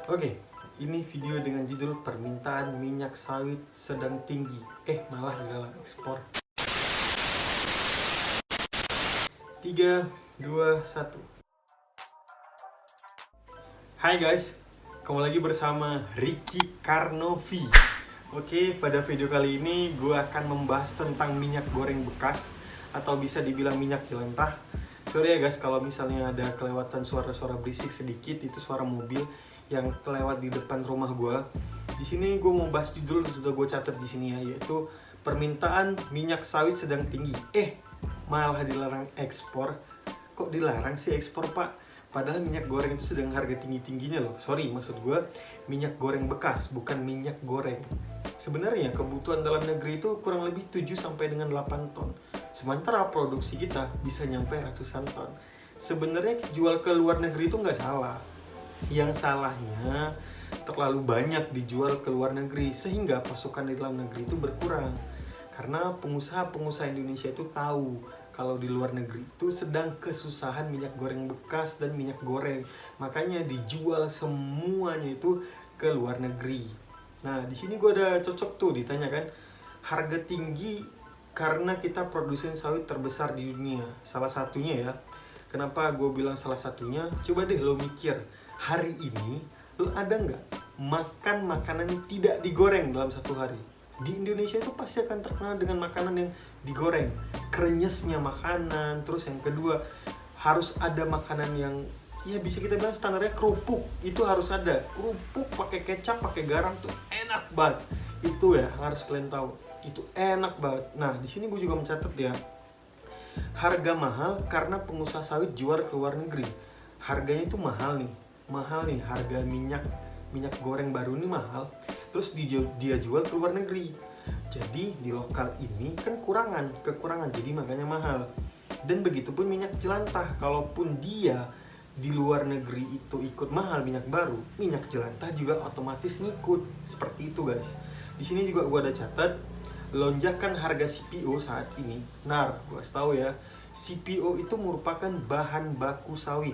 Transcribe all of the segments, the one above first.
Oke, ini video dengan judul permintaan minyak sawit sedang tinggi. Malah dalam ekspor. 3, 2, 1. Hai guys, kembali lagi bersama Ricky Karnovi. Oke, pada video kali ini gue akan membahas tentang minyak goreng bekas atau bisa dibilang minyak jelantah. Sorry ya guys kalau misalnya ada kelewatan suara-suara berisik sedikit, itu suara mobil yang kelewat di depan rumah gue. Di sini gue mau bahas judul sudah gue catat di sini ya, yaitu permintaan minyak sawit sedang tinggi. Malah dilarang ekspor. Kok dilarang sih ekspor, Pak? Padahal minyak goreng itu sedang harga tinggi-tingginya loh. Sorry, maksud gue minyak goreng bekas, bukan minyak goreng. Sebenarnya kebutuhan dalam negeri itu kurang lebih 7 sampai dengan 8 ton. Sementara produksi kita bisa nyampe ratusan ton. Sebenarnya jual ke luar negeri itu nggak salah. Yang salahnya terlalu banyak dijual ke luar negeri sehingga pasokan di dalam negeri itu berkurang. Karena pengusaha-pengusaha Indonesia itu tahu kalau di luar negeri itu sedang kesusahan minyak goreng bekas dan minyak goreng. Makanya dijual semuanya itu ke luar negeri. Nah, di sini gue ada cocok tuh ditanya kan, harga tinggi karena kita produsen sawit terbesar di dunia. Salah satunya ya. Kenapa gue bilang salah satunya? Coba deh lo mikir, hari ini lo ada nggak makan makanan yang tidak digoreng dalam satu hari? Di Indonesia itu pasti akan terkenal dengan makanan yang digoreng. Krenyesnya makanan. Terus yang kedua, harus ada makanan yang ya bisa kita bilang standarnya kerupuk. Itu harus ada. Kerupuk pakai kecap, pakai garam tuh enak banget. Itu ya harus kalian tahu. Itu enak banget. Nah, di sini gue juga mencatat ya. Harga mahal karena pengusaha sawit jual ke luar negeri. Harganya itu mahal nih. Mahal nih harga minyak goreng baru ini mahal. Terus dia jual ke luar negeri. Jadi di lokal ini kan kekurangan. Jadi makanya mahal. Dan begitupun minyak jelantah. Kalaupun dia di luar negeri itu ikut mahal minyak baru, minyak jelantah juga otomatis ngikut. Seperti itu guys. Di sini juga gue ada catat lonjakan harga CPO saat ini. Gue kasih tahu ya, CPO itu merupakan bahan baku sawit,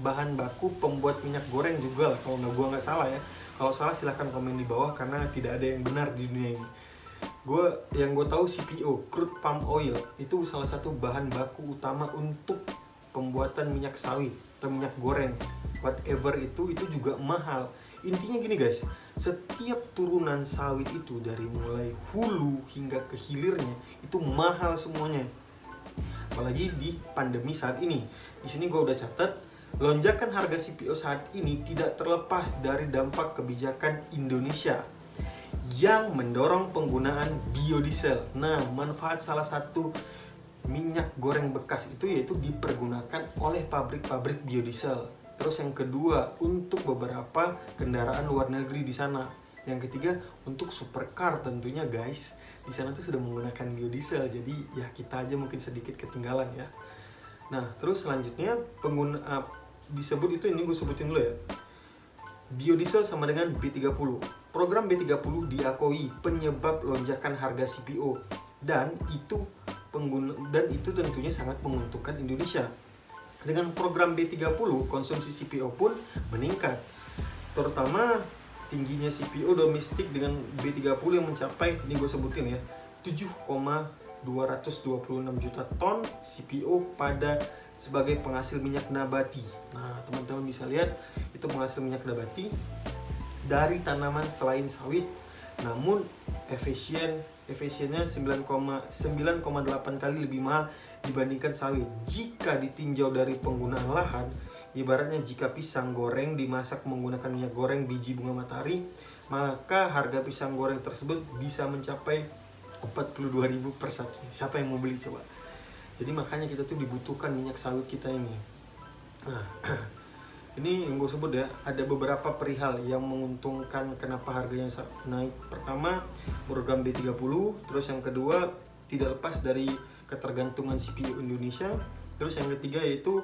bahan baku pembuat minyak goreng juga lah, kalau gue nggak salah ya. Kalau salah silahkan komen di bawah karena tidak ada yang benar di dunia ini. Yang gue tahu CPO, crude palm oil, itu salah satu bahan baku utama untuk pembuatan minyak sawit atau minyak goreng. Whatever itu juga mahal. Intinya gini guys, setiap turunan sawit itu dari mulai hulu hingga ke hilirnya itu mahal semuanya. Apalagi di pandemi saat ini. Di sini gue udah catat, lonjakan harga CPO saat ini tidak terlepas dari dampak kebijakan Indonesia yang mendorong penggunaan biodiesel. Nah, manfaat salah satu minyak goreng bekas itu yaitu dipergunakan oleh pabrik-pabrik biodiesel. Terus yang kedua, untuk beberapa kendaraan luar negeri di sana. Yang ketiga, untuk supercar tentunya guys. Di sana tuh sudah menggunakan biodiesel. Jadi ya kita aja mungkin sedikit ketinggalan ya. Nah, terus selanjutnya disebut itu, ini gue sebutin dulu ya. Biodiesel sama dengan B30. Program B30 diakui penyebab lonjakan harga CPO dan itu tentunya sangat menguntungkan Indonesia. Dengan program B30, konsumsi CPO pun meningkat. Terutama tingginya CPO domestik dengan B30 yang mencapai, ini gue sebutin ya, 7,226 juta ton CPO sebagai penghasil minyak nabati. Nah, teman-teman bisa lihat itu penghasil minyak nabati dari tanaman selain sawit, namun efisiennya 9,8 kali lebih mahal dibandingkan sawit. Jika ditinjau dari penggunaan lahan, ibaratnya jika pisang goreng dimasak menggunakan minyak goreng biji bunga matahari, maka harga pisang goreng tersebut bisa mencapai 42.000 per satu. Siapa yang mau beli coba? Jadi makanya kita tuh dibutuhkan minyak sawit kita ini. Nah, ini yang gue sebut ya, ada beberapa perihal yang menguntungkan kenapa harganya naik. Pertama, program B30. Terus yang kedua, tidak lepas dari ketergantungan CPO Indonesia. Terus yang ketiga yaitu,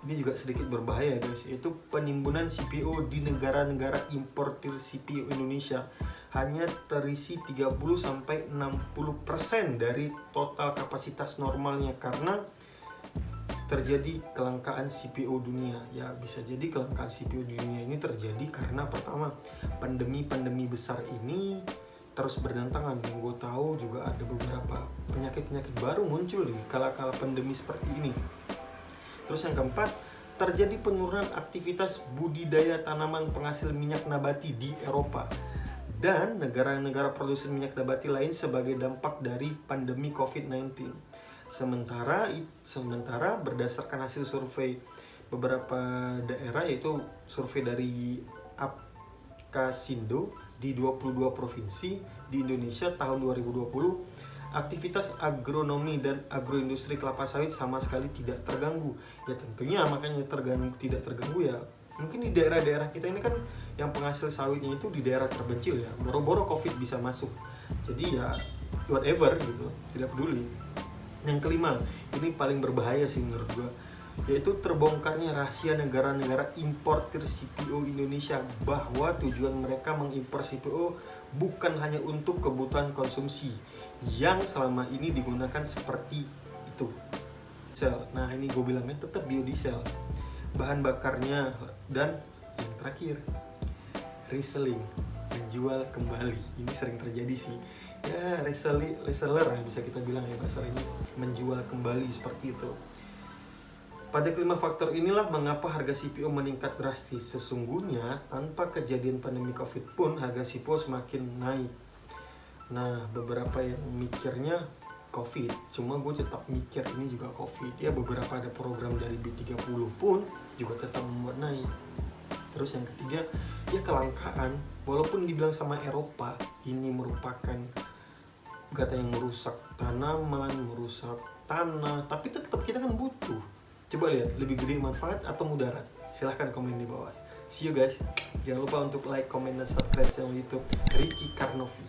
ini juga sedikit berbahaya guys, yaitu penimbunan CPO di negara-negara importir CPO Indonesia. Hanya terisi 30-60% dari total kapasitas normalnya karena terjadi kelangkaan CPO dunia. Ya bisa jadi kelangkaan CPO di dunia ini terjadi karena pandemi besar ini terus berdatangan. Yang gue tahu juga ada beberapa penyakit-penyakit baru muncul di kala-kala pandemi seperti ini. Terus yang keempat, terjadi penurunan aktivitas budidaya tanaman penghasil minyak nabati di Eropa dan negara-negara produsen minyak nabati lain sebagai dampak dari pandemi COVID-19. Sementara berdasarkan hasil survei beberapa daerah, yaitu survei dari Apkasindo di 22 provinsi di Indonesia tahun 2020, aktivitas agronomi dan agroindustri kelapa sawit sama sekali tidak terganggu. Ya tentunya makanya tidak terganggu ya. Mungkin di daerah-daerah kita ini kan yang penghasil sawitnya itu di daerah terpencil ya. Boro-boro COVID bisa masuk. Jadi ya whatever gitu, tidak peduli. Yang kelima, ini paling berbahaya sih menurut gua, yaitu terbongkarnya rahasia negara-negara importir CPO Indonesia, bahwa tujuan mereka mengimpor CPO bukan hanya untuk kebutuhan konsumsi yang selama ini digunakan seperti itu. Nah ini gue bilangnya tetap biodiesel, bahan bakarnya, dan yang terakhir reselling, menjual kembali. Ini sering terjadi sih ya, reseller bisa kita bilang ya bahasa ini, menjual kembali seperti itu. Pada kelima faktor inilah mengapa harga CPO meningkat drastis. Sesungguhnya tanpa kejadian pandemi COVID pun harga CPO semakin naik. Nah, beberapa yang mikirnya COVID, cuma gue tetap mikir ini juga COVID. Ya beberapa ada program dari B30 pun juga tetap membuat naik. Terus yang ketiga, ya kelangkaan. Walaupun dibilang sama Eropa ini merupakan katanya merusak tanaman, merusak tanah, tapi tetap kita kan butuh. Coba lihat, lebih gede manfaat atau mudarat? Silahkan komen di bawah. See you guys. Jangan lupa untuk like, comment, dan subscribe channel YouTube Ricky Karnovi.